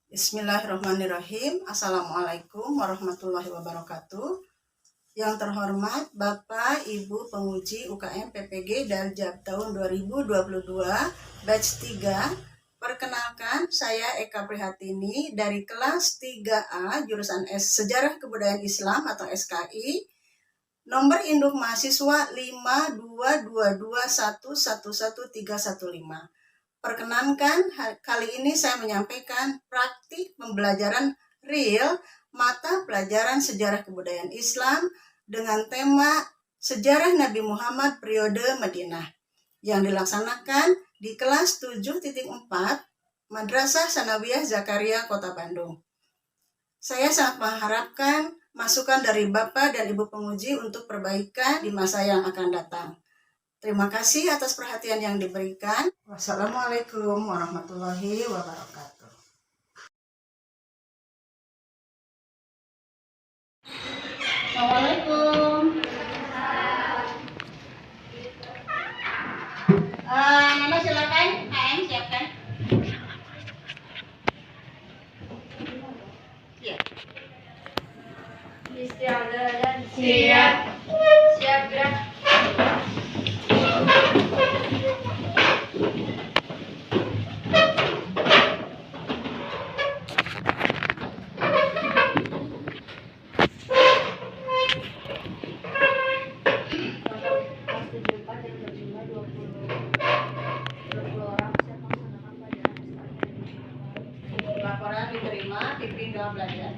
Bismillahirrahmanirrahim. Assalamualaikum warahmatullahi wabarakatuh. Yang terhormat Bapak Ibu Penguji UKM PPG Daljab tahun 2022 batch 3. Perkenalkan, saya Eka Prihatini dari kelas 3A jurusan Sejarah Kebudayaan Islam atau SKI. Nomor induk mahasiswa 52221111315. Perkenankan, kali ini saya menyampaikan praktik pembelajaran real mata pelajaran sejarah kebudayaan Islam dengan tema Sejarah Nabi Muhammad periode Madinah yang dilaksanakan di kelas 7.4 Madrasah Sanawiyah Zakaria Kota Bandung. Saya sangat mengharapkan masukan dari Bapak dan Ibu penguji untuk perbaikan di masa yang akan datang. Terima kasih atas perhatian yang diberikan. Wassalamualaikum warahmatullahi wabarakatuh. Assalamualaikum. Nana silakan, KM siapkan. Ya. Istiadah dan siap. Siap gerak. Laporan diterima, pimpin dalam belajar.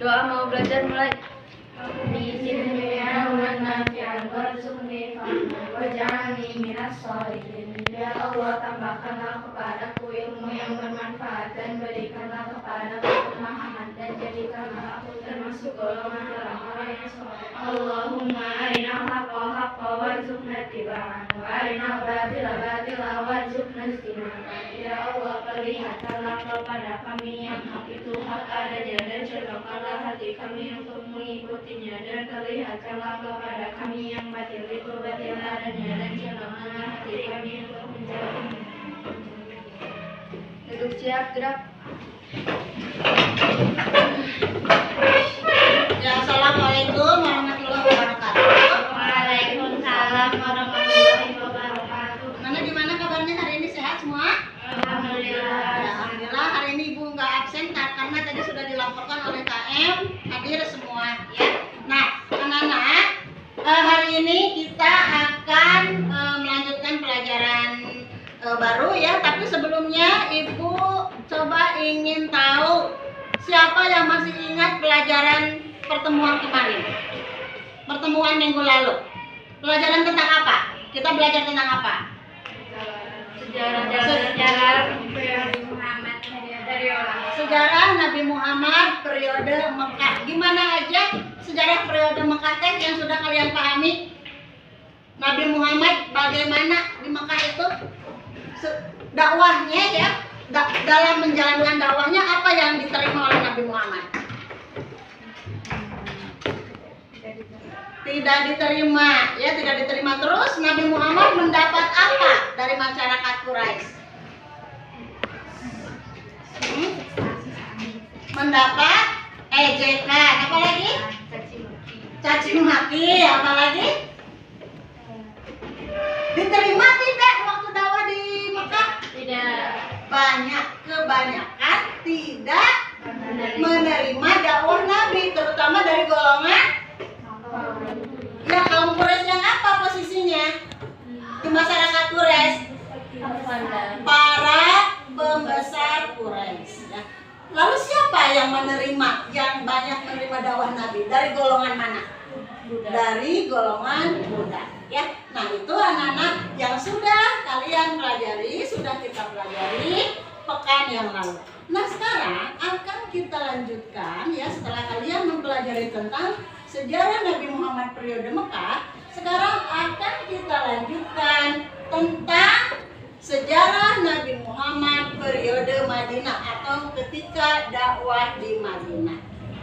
Doa mau belajar mulai. Ya Allah, tambahkanlah kepadaku ilmu yang bermanfaat dan berikanlah kepadaku pemahaman dan jadikanlah aku termasuk golongan orang-orang yang soleh. Allahumma arinal haqqa haqqa warzuqna ittiba'ah wa arinal batila batila warzuqna ijtinabah. Ya Allah, perlihatkanlah kepada kami yang hak itu hak adanya dan cerdokkanlah hati kami untuk mengikutinya, dan perlihatkanlah kepada kami yang batil itu batil adanya dan cerdokkanlah hati kami untuk menjauhinya. Duduk siap, gerak. Ya, assalamualaikum warahmatullahi wabarakatuh. Waalaikumsalam warahmatullahi wabarakatuh. Nana gimana kabarnya hari ini, sehat semua? Alhamdulillah. Ya, alhamdulillah hari ini Ibu nggak absen karena tadi sudah dilaporkan oleh KM hadir semua ya. Nah, anak-anak, hari ini kita akan melanjutkan pelajaran baru ya. Tapi sebelumnya Ibu coba ingin tahu siapa yang masih ingat pelajaran pertemuan kemarin, pertemuan minggu lalu. Pelajaran tentang apa? Kita belajar tentang apa? Sejarah Nabi Muhammad dari orang. Sejarah Nabi Muhammad periode Mekah. Gimana aja sejarah periode Mekah teh yang sudah kalian pahami? Nabi Muhammad bagaimana di Mekah itu dakwahnya ya, dalam menjalankan dakwahnya apa yang diterima oleh Nabi Muhammad? Tidak diterima ya, tidak diterima. Terus Nabi Muhammad mendapat apa dari masyarakat Quraisy? Mendapat ejekan, apa lagi? Caci maki, apa lagi? Diterima tidak waktu dakwah di Mekah? Tidak. Kebanyakan tidak menerima dakwah Nabi, terutama dari golongan ya kaum Quraisy. Yang apa posisinya di masyarakat Quraisy? Para pembesar Quraisy ya. Lalu siapa yang menerima, yang banyak menerima dakwah Nabi? Dari golongan mana? Dari golongan budak ya. Nah, itu anak-anak yang sudah kalian pelajari, sudah kita pelajari pekan yang lalu. Nah, sekarang akan kita lanjutkan ya, setelah kalian mempelajari tentang sejarah Nabi Muhammad periode Mekah. Sekarang akan kita lanjutkan tentang sejarah Nabi Muhammad periode Madinah atau ketika dakwah di Madinah.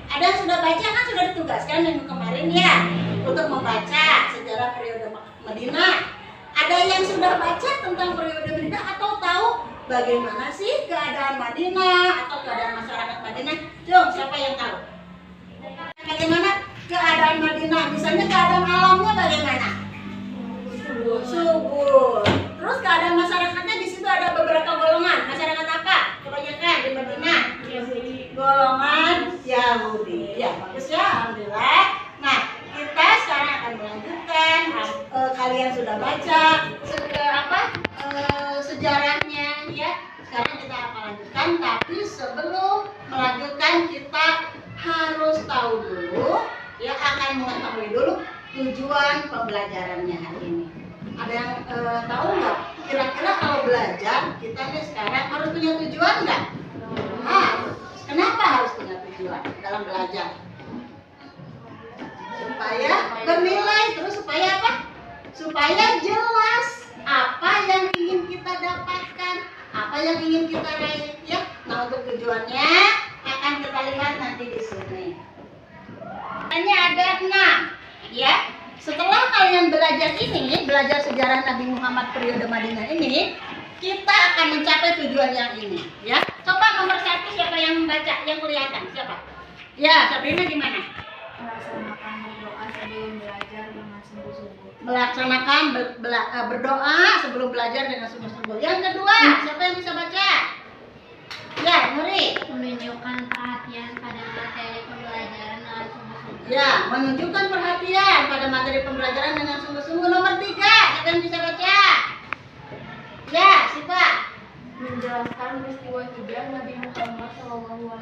Ada yang sudah baca kan, sudah ditugaskan minggu kemarin ya untuk membaca sejarah Madinah. Ada yang sudah baca tentang periode Madinah atau tahu bagaimana sih keadaan Madinah atau keadaan masyarakat Madinah? Coba siapa yang tahu? Bagaimana keadaan Madinah? Misalnya keadaan alamnya bagaimana? Subur. Terus keadaan masyarakatnya di situ ada beberapa golongan. Masyarakat apa? Kebanyakan di Madinah. Golongan Yahudi. Ya, bagus ya, alhamdulillah. Nah, kita sekarang akan melanjutkan. Kalian sudah baca sejarahnya, ya. Sekarang kita akan lanjutkan. Tapi sebelum melanjutkan, kita harus tahu dulu, ya, akan mengetahui dulu tujuan pembelajarannya hari ini. Ada yang tahu nggak? Kira-kira kalau belajar kita nih sekarang harus punya tujuan nggak? Kenapa harus punya tujuan dalam belajar? Supaya bernilai, terus supaya apa? Supaya jelas apa yang ingin kita dapatkan, apa yang ingin kita raih, ya. Nah, untuk tujuannya akan kita lihat nanti di sini. Hanya ada 6, ya. Setelah kalian belajar ini, belajar sejarah Nabi Muhammad periode Madinah ini, kita akan mencapai tujuan yang ini, ya. Coba nomor 1 siapa yang membaca, yang kelihatan, siapa? Ya, Sabrina gimana? Melaksanakan berdoa sebelum belajar dengan sungguh-sungguh. Melaksanakan berdoa sebelum belajar dengan sungguh-sungguh. Yang kedua, siapa yang bisa baca? Ya, Nuri. Menunjukkan perhatian pada materi pembelajaran dengan sungguh-sungguh. Ya, menunjukkan perhatian pada materi pembelajaran dengan sungguh-sungguh. Nomor 3, siapa yang bisa baca? Ya, siapa? Menjelaskan peristiwa hijrah Nabi Muhammad SAW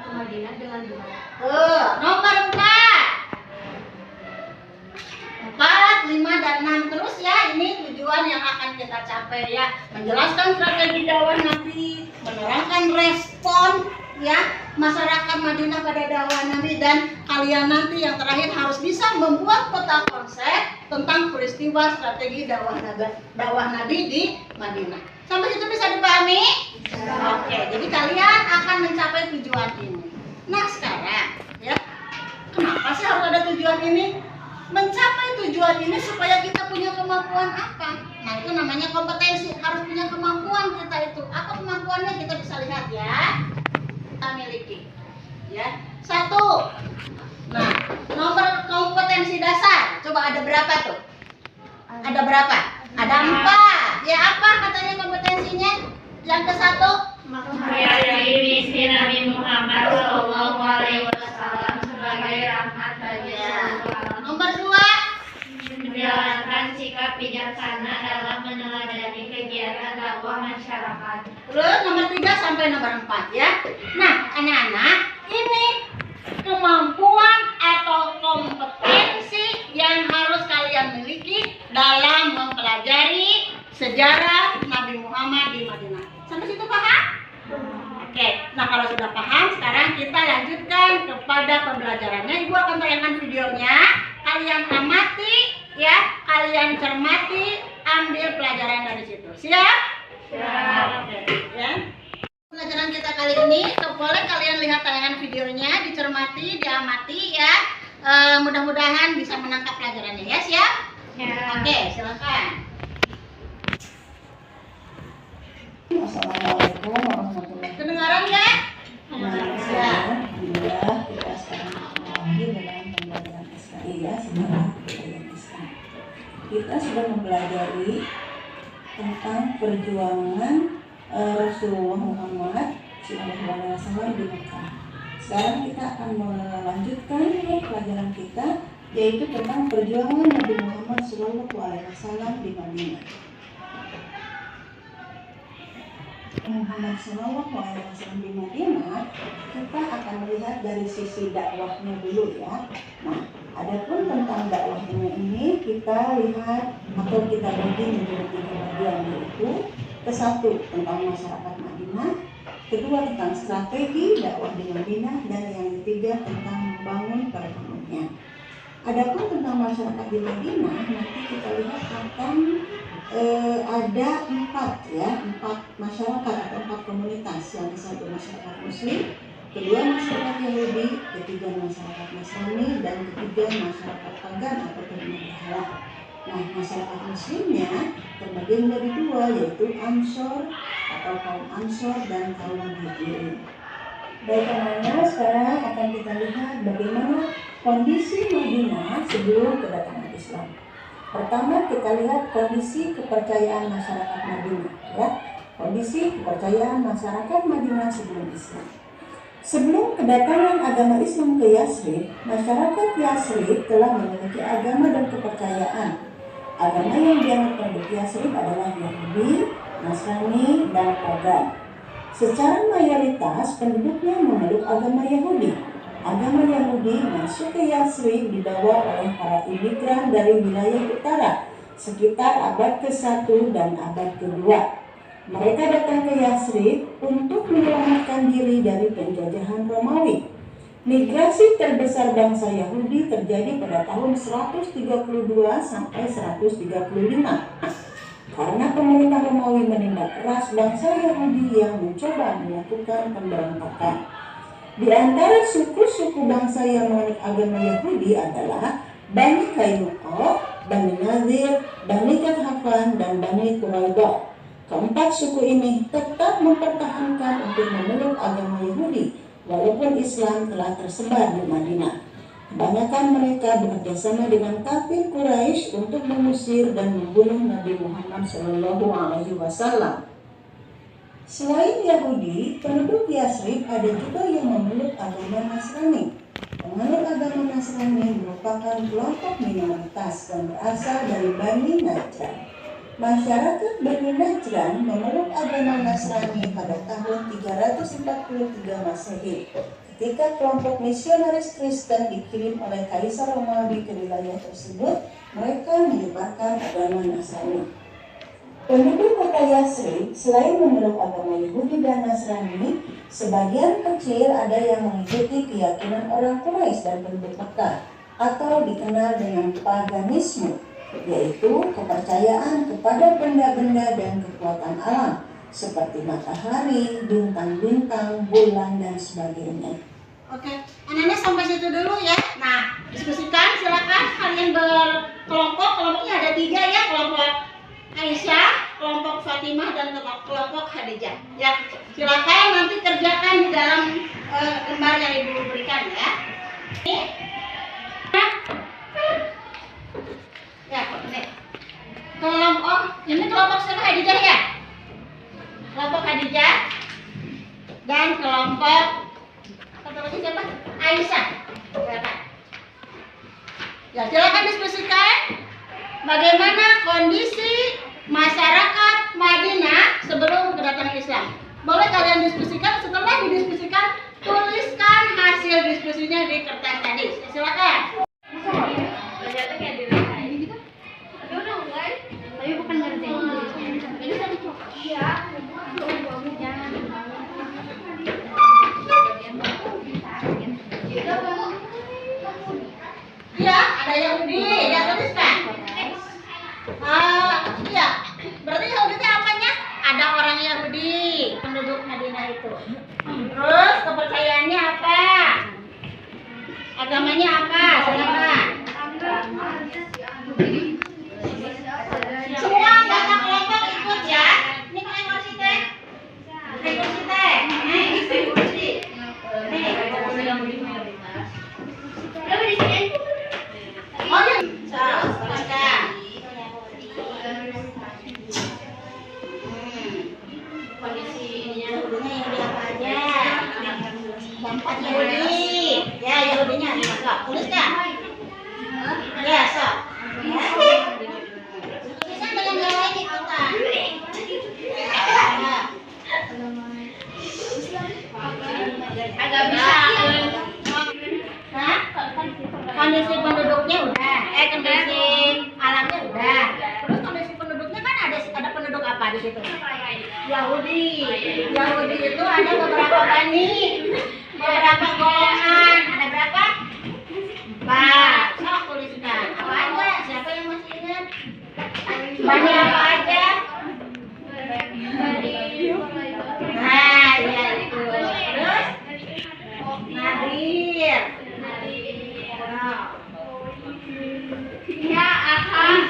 ke Madinah dengan benar. Nomor 4, 5, dan 6 terus, ya. Ini tujuan yang akan kita capai, ya. Menjelaskan strategi dakwah Nabi, menerangkan respon, ya, masyarakat Madinah pada dakwah Nabi, dan kalian nanti yang terakhir harus bisa membuat peta konsep tentang peristiwa strategi dakwah Nabi di Madinah. Sampai situ bisa dipahami? Oke, jadi kalian akan mencapai tujuan ini. Nah, sekarang, ya, kenapa sih harus ada tujuan ini? Mencapai tujuan ini supaya kita punya kemampuan apa? Nah, itu namanya kompetensi. Harus punya kemampuan kita itu. Apa kemampuannya kita bisa lihat, ya. Kita miliki, ya. 1. Nah, nomor kompetensi dasar. Coba ada berapa tuh? Ada berapa? Ada 4. Ya, apa katanya kompetensinya? Yang ke-1? Menghargai misi Nabi Muhammad SAW sebagai rahmat bagi seluruh alam. Nomor 2? Menjalankan sikap bijaksana dalam meneladani kegiatan dakwah masyarakat. Terus nomor 3 sampai nomor 4, ya. Nah, anak-anak, ini kemampuan atau kompetensi yang harus kalian miliki dalam mempelajari sejarah Nabi Muhammad di Madinah. Sampai situ paham? Oke, nah kalau sudah paham, sekarang kita lanjutkan kepada pembelajarannya. Ibu akan tayangkan videonya. Kalian amati, ya, kalian cermati, ambil pelajaran dari situ. Siap? Siap. Oke, ya. Pelajaran kita kali ini, boleh kalian lihat tayangan videonya, dicermati, diamati, ya. Mudah-mudahan bisa menangkap pelajarannya, ya. Siap? Ya. Oke, silakan. Assalamualaikum warahmatullahi wabarakatuh. Kedengaran ya? Alhamdulillah, kita sekarang lagi dalam pembelajaran SKI, ya, sejarah kebudayaan Islam. Kita sudah mempelajari tentang perjuangan Rasulullah Muhammad SAW di Mekah. Sekarang kita akan melanjutkan pelajaran kita, yaitu tentang perjuangan Nabi Muhammad SAW di Madinah. Muhammad SAW di Madinah, kita akan melihat dari sisi dakwahnya dulu, ya. Nah, adapun tentang dakwahnya ini kita lihat atau kita bagi menjadi 3 bagian, yaitu ke-1 tentang masyarakat Madinah, kedua tentang strategi dakwah di Madinah, dan yang ketiga tentang membangun perekonomian. Adapun tentang masyarakat di Madinah, nanti kita lihat akan ada 4 masyarakat atau 4 komunitas. Yang ke-1 masyarakat Muslim, kedua masyarakat Yahudi, ketiga masyarakat Nasrani, dan ketiga masyarakat pagan atau berhala. Nah, masyarakat muslimnya terbagi menjadi dua, yaitu Ansor atau kaum Ansor dan kaum Muhajirin. Baik anak-anak, sekarang akan kita lihat bagaimana kondisi Madinah sebelum kedatangan Islam. Pertama kita lihat kondisi kepercayaan masyarakat Madinah, ya. Kondisi kepercayaan masyarakat Madinah sebelum Islam. Sebelum kedatangan agama Islam ke Yasrib, masyarakat Yasrib telah memiliki agama dan kepercayaan. Agama yang dianut penduduk Yasrib adalah Yahudi, Nasrani, dan Pagan. Secara mayoritas penduduknya memeluk agama Yahudi. Agama Yahudi masuk ke Yasrib dibawa oleh para imigran dari wilayah utara sekitar abad ke-1 dan abad ke-2. Mereka datang ke Yasrib untuk menyelamatkan diri dari penjajahan Romawi. Migrasi terbesar bangsa Yahudi terjadi pada tahun 132 sampai 135. Karena pemerintah Romawi menindak keras bangsa Yahudi yang mencoba melakukan pemberontakan. Di antara suku-suku bangsa yang menganut agama Yahudi adalah Bani Kainuqa, Bani Nadir, Bani Kathafan, dan Bani Quraidah. Keempat suku ini tetap mempertahankan untuk memeluk agama Yahudi, walaupun Islam telah tersebar di Madinah. Kebanyakan mereka bekerjasama dengan kafir Quraisy untuk mengusir dan membunuh Nabi Muhammad SAW. Selain Yahudi, penduduk Yasrib ada juga yang memeluk agama Nasrani. Penganut agama Nasrani merupakan kelompok minoritas dan berasal dari Bani Najran. Masyarakat Bani Najran memeluk agama Nasrani pada tahun 343 Masehi. Ketika kelompok misionaris Kristen dikirim oleh Kaisar Romawi ke wilayah tersebut, mereka menyebarkan agama Nasrani. Penduduk kota Yasrib selain memeluk agama Yahudi dan Nasrani, sebagian kecil ada yang mengikuti keyakinan orang Quraisy dan penduduk Mekah atau dikenal dengan paganisme, yaitu kepercayaan kepada benda-benda dan kekuatan alam seperti matahari, bintang-bintang, bulan, dan sebagainya. Oke, anak-anak sampai situ dulu ya. Nah, diskusikan, silakan kalian berkelompok. Kelompoknya ada 3 ya, kelompok Aisyah, kelompok Fatimah, dan kelompok Khadijah. Ya, silakan nanti kerjakan di dalam lembar yang ibu berikan ya. Ini, ya, ini kelompok siapa? Khadijah ya. Kelompok Khadijah dan kelompok siapa? Aisyah. Silakan. Ya, silakan diskusikan bagaimana kondisi masyarakat Madinah sebelum kedatangan Islam. Boleh kalian diskusikan, setelah didiskusikan tuliskan hasil diskusinya di kertas tadi. Silakan. Tapi bukan ngerjain. Iya. Iya, ada Yahudi, ya tuliskan. Iya, berarti Yahudi itu apanya? Ada orang Yahudi, penduduk Madinah itu. Terus kepercayaannya apa? Agamanya apa? Silakan. Semua anggota kelompok ikut ya. Ini pakai kursi teh. Pakai kursi teh. Pakai kursi. Oh ya, silakan. Kondisinya Yahudinya yang apa aja? Keempat Yahudi. Ya, Yahudinya sok. Tuliskan. Ya, sok. Tuliskan dengan yang lain ikutan. Agak bisa. Hah? Kondisi penduduknya udah, kondisi alamnya udah. Terus kondisi penduduknya kan ada penduduk apa di situ? Yahudi. Yahudi itu ada beberapa bani, beberapa golongan. Ada berapa? Sok tuliskan. Apa aja? Siapa yang masih ingat? Bani apa aja? Nah, ya itu. Terus Nadir. Ya, akan.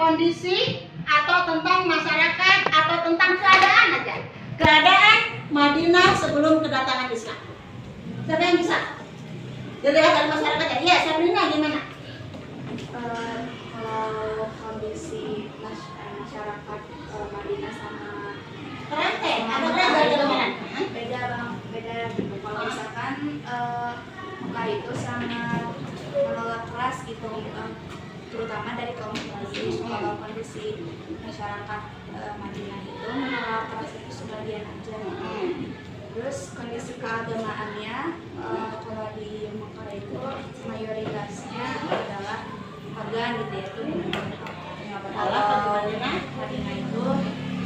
kondisi atau tentang masyarakat atau tentang keadaan aja. Keadaan Madinah sebelum kedatangan Islam. Siapa yang bisa? Dilihat dari masyarakatnya. Iya, Sabrina gimana? Kalau kondisi masyarakat Madinah sama beda bang, beda gitu. Kalau misalkan Mekah itu sangat menolak keras gitu, terutama dari kaum muslimin. Kalau kondisi masyarakat Madinah itu menolak keras itu sebagian aja. Terus kondisi keagamaannya kalau di Mekah itu mayoritasnya adalah pagan gitu ya, itu kalau Madinah itu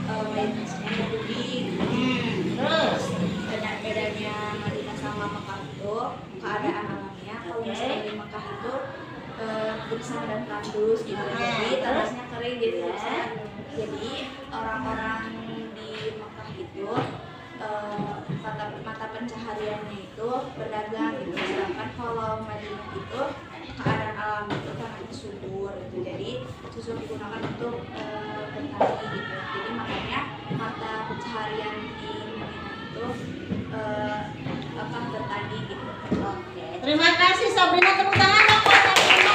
mayoritasnya Yahudi. Terus bedanya Madinah sama Mekah itu keadaan alamnya. Kalau misalnya di Mekah itu gersang dan tandus gitu, jadi tandusnya kering gitu ya. Jadi orang-orang di Mekah itu mata pencahariannya itu berdagang gitu. Sedangkan kalau Madinah itu keadaan alam itu tanahnya subur gitu, jadi susu digunakan untuk bertani gitu. Jadi makanya mata pencaharian di Madinah itu bertani gitu. Oke, terima kasih Sabrina, tepuk tangan dong buat Sabrina.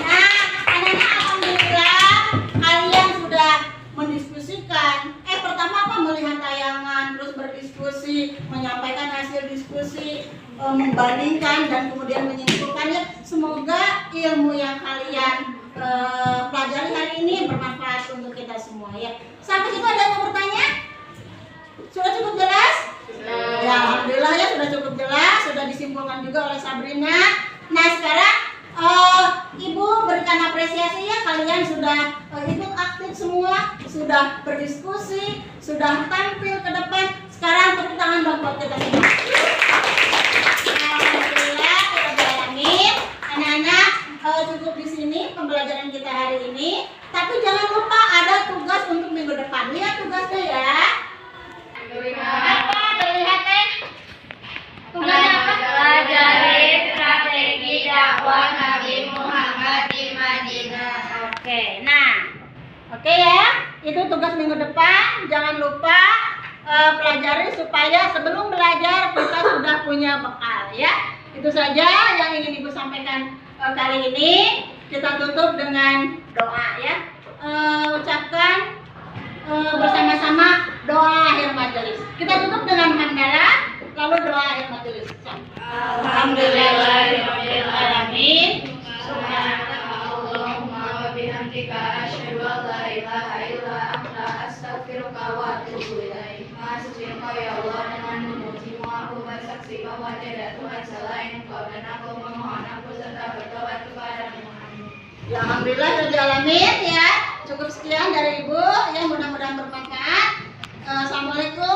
Nah, anak-anak, alhamdulillah kalian sudah mendiskusikan. Pertama apa? Melihat tayangan, terus berdiskusi, menyampaikan hasil diskusi, membandingkan dan kemudian menyimpulkannya. Semoga ilmu yang kalian pelajari hari ini bermanfaat untuk kita semua ya. Sampai situ ada yang mau bertanya? Sudah cukup jelas? Ya, alhamdulillah ya, sudah cukup jelas, sudah disimpulkan juga oleh Sabrina. Nah, sekarang Ibu berikan apresiasi ya, kalian sudah ikut aktif semua, sudah berdiskusi, sudah tampil ke depan. Sekarang tepuk tangan dong buat kita semua. Alhamdulillah kita jalanin. Anak-anak, cukup di sini pembelajaran kita hari ini. Tapi jangan lupa ada tugas untuk minggu depan. Lihat tugasnya ya. Apa? Terlihat deh. Tugasnya apa? Pelajari strategi dakwah Nabi Muhammad di Madinah. Oke ya, itu tugas minggu depan. Jangan lupa pelajari supaya sebelum belajar kita sudah punya bekal ya. Itu saja yang ingin Ibu sampaikan kali ini. Kita tutup dengan doa ya. Ucapkan bersama-sama doa akhir majelis. Kita tutup dengan hamdalah, lalu doa akhir majelis. Alhamdulillahirabbil alamin. Subhanaka Allahumma wa bihamdika asyhadu an la ilaha illa anta astaghfiruka wa atubu ilaik. Maha suci Engkau ya Allah, dengan memujimu aku bersaksi bahwa tiada Tuhan selain Engkau, dan aku memohon aku serta bertobat kepadamu. Ya, alhamdulillah rabbil alamin ya. Cukup sekian dari Ibu ya, mudah-mudahan bermanfaat. Assalamualaikum